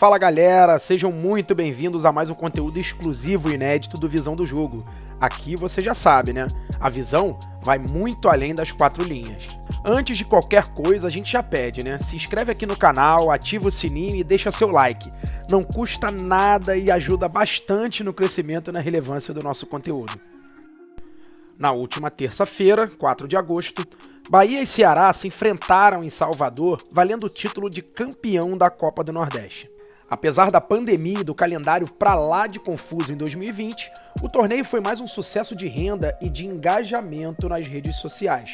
Fala galera, sejam muito bem-vindos a mais um conteúdo exclusivo e inédito do Visão do Jogo. Aqui você já sabe, né? A visão vai muito além das 4 linhas. Antes de qualquer coisa, a gente já pede, né? Se inscreve aqui no canal, ativa o sininho e deixa seu like. Não custa nada e ajuda bastante no crescimento e na relevância do nosso conteúdo. Na última terça-feira, 4 de agosto, Bahia e Ceará se enfrentaram em Salvador, valendo o título de campeão da Copa do Nordeste. Apesar da pandemia e do calendário pra lá de confuso em 2020, o torneio foi mais um sucesso de renda e de engajamento nas redes sociais.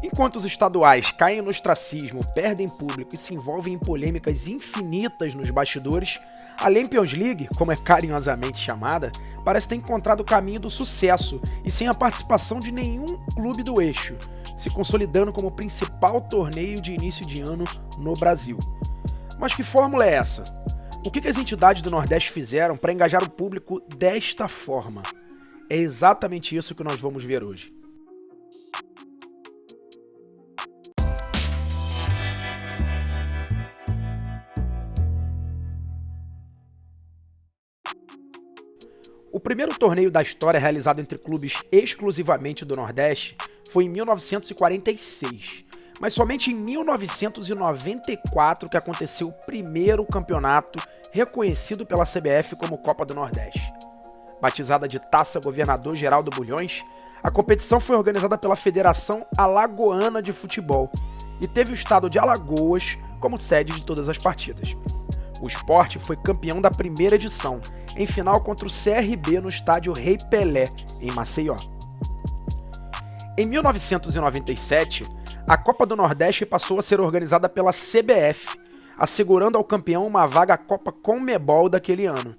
Enquanto os estaduais caem no ostracismo, perdem público e se envolvem em polêmicas infinitas nos bastidores, a Champions League, como é carinhosamente chamada, parece ter encontrado o caminho do sucesso e sem a participação de nenhum clube do eixo, se consolidando como o principal torneio de início de ano no Brasil. Mas que fórmula é essa? O que as entidades do Nordeste fizeram para engajar o público desta forma? É exatamente isso que nós vamos ver hoje. O primeiro torneio da história realizado entre clubes exclusivamente do Nordeste foi em 1946, mas somente em 1994 que aconteceu o primeiro campeonato reconhecido pela CBF como Copa do Nordeste. Batizada de Taça Governador Geraldo Bulhões, a competição foi organizada pela Federação Alagoana de Futebol e teve o estado de Alagoas como sede de todas as partidas. O Sport foi campeão da primeira edição, em final contra o CRB no estádio Rei Pelé, em Maceió. Em 1997, a Copa do Nordeste passou a ser organizada pela CBF, assegurando ao campeão uma vaga à Copa Conmebol daquele ano.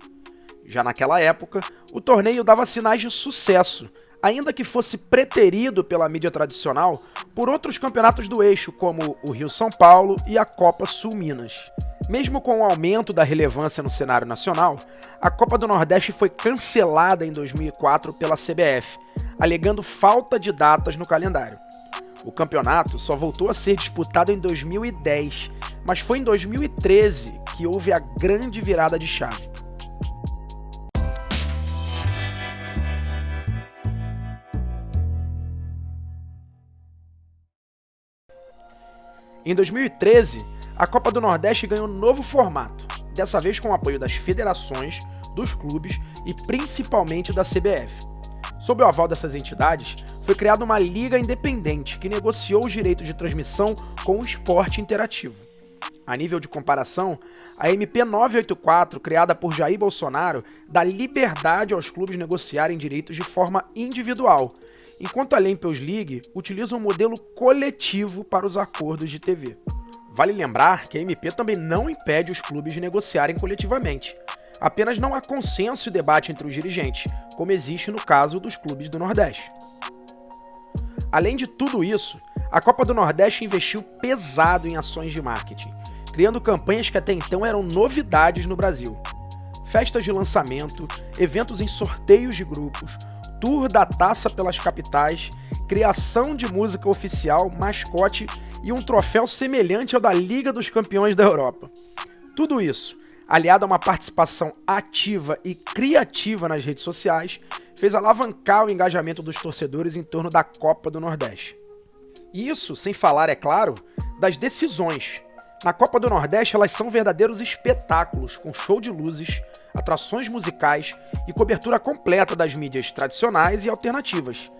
Já naquela época, o torneio dava sinais de sucesso, ainda que fosse preterido pela mídia tradicional por outros campeonatos do eixo, como o Rio-São Paulo e a Copa Sul-Minas. Mesmo com o aumento da relevância no cenário nacional, a Copa do Nordeste foi cancelada em 2004 pela CBF, alegando falta de datas no calendário. O campeonato só voltou a ser disputado em 2010, mas foi em 2013 que houve a grande virada de chave. Em 2013, a Copa do Nordeste ganhou um novo formato, dessa vez com o apoio das federações, dos clubes e principalmente da CBF. Sob o aval dessas entidades, foi criada uma liga independente que negociou os direitos de transmissão com o esporte interativo. A nível de comparação, a MP 984, criada por Jair Bolsonaro, dá liberdade aos clubes negociarem direitos de forma individual, enquanto a Champions League utiliza um modelo coletivo para os acordos de TV. Vale lembrar que a MP também não impede os clubes de negociarem coletivamente. Apenas não há consenso e debate entre os dirigentes, como existe no caso dos clubes do Nordeste. Além de tudo isso, a Copa do Nordeste investiu pesado em ações de marketing, criando campanhas que até então eram novidades no Brasil. Festas de lançamento, eventos em sorteios de grupos, tour da taça pelas capitais, criação de música oficial, mascote e um troféu semelhante ao da Liga dos Campeões da Europa. Tudo isso, aliado a uma participação ativa e criativa nas redes sociais, fez alavancar o engajamento dos torcedores em torno da Copa do Nordeste. Isso sem falar, é claro, das decisões. Na Copa do Nordeste, elas são verdadeiros espetáculos, com show de luzes, atrações musicais e cobertura completa das mídias tradicionais e alternativas.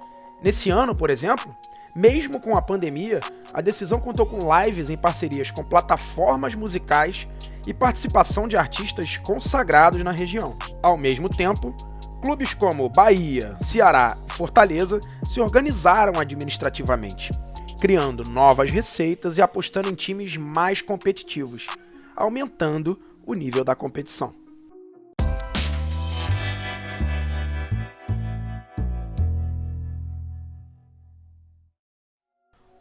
Nesse ano, por exemplo, mesmo com a pandemia, a decisão contou com lives em parcerias com plataformas musicais e participação de artistas consagrados na região. Ao mesmo tempo, clubes como Bahia, Ceará e Fortaleza se organizaram administrativamente, criando novas receitas e apostando em times mais competitivos, aumentando o nível da competição.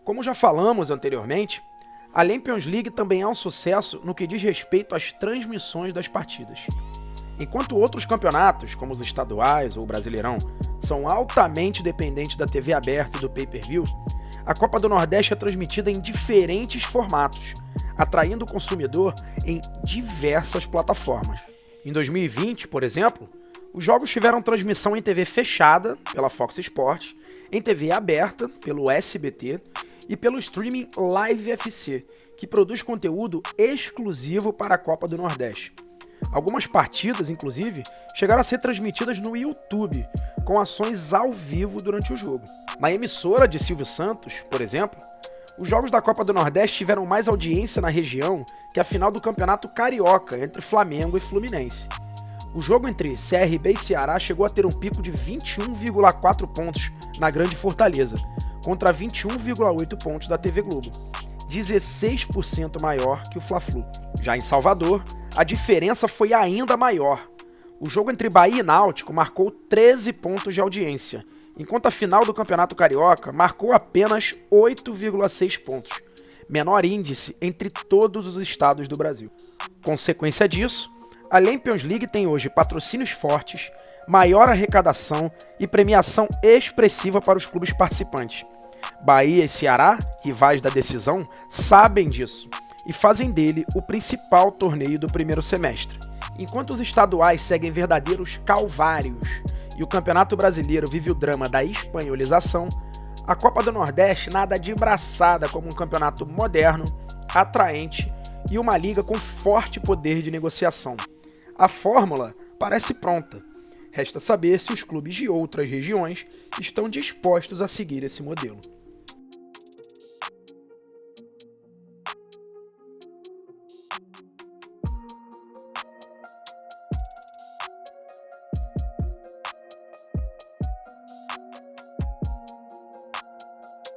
Como já falamos anteriormente, a Champions League também é um sucesso no que diz respeito às transmissões das partidas. Enquanto outros campeonatos, como os estaduais ou o Brasileirão, são altamente dependentes da TV aberta e do pay-per-view, a Copa do Nordeste é transmitida em diferentes formatos, atraindo o consumidor em diversas plataformas. Em 2020, por exemplo, os jogos tiveram transmissão em TV fechada, pela Fox Sports, em TV aberta, pelo SBT, e pelo streaming Live FC, que produz conteúdo exclusivo para a Copa do Nordeste. Algumas partidas, inclusive, chegaram a ser transmitidas no YouTube, com ações ao vivo durante o jogo. Na emissora de Silvio Santos, por exemplo, os jogos da Copa do Nordeste tiveram mais audiência na região que a final do Campeonato Carioca entre Flamengo e Fluminense. O jogo entre CRB e Ceará chegou a ter um pico de 21,4 pontos na Grande Fortaleza, contra 21,8 pontos da TV Globo, 16% maior que o Fla-Flu. Já em Salvador, a diferença foi ainda maior. O jogo entre Bahia e Náutico marcou 13 pontos de audiência, enquanto a final do Campeonato Carioca marcou apenas 8,6 pontos, menor índice entre todos os estados do Brasil. Consequência disso, a Champions League tem hoje patrocínios fortes, maior arrecadação e premiação expressiva para os clubes participantes. Bahia e Ceará, rivais da decisão, sabem disso e fazem dele o principal torneio do primeiro semestre. Enquanto os estaduais seguem verdadeiros calvários e o Campeonato Brasileiro vive o drama da espanholização, a Copa do Nordeste nada de braçada como um campeonato moderno, atraente e uma liga com forte poder de negociação. A fórmula parece pronta. Resta saber se os clubes de outras regiões estão dispostos a seguir esse modelo.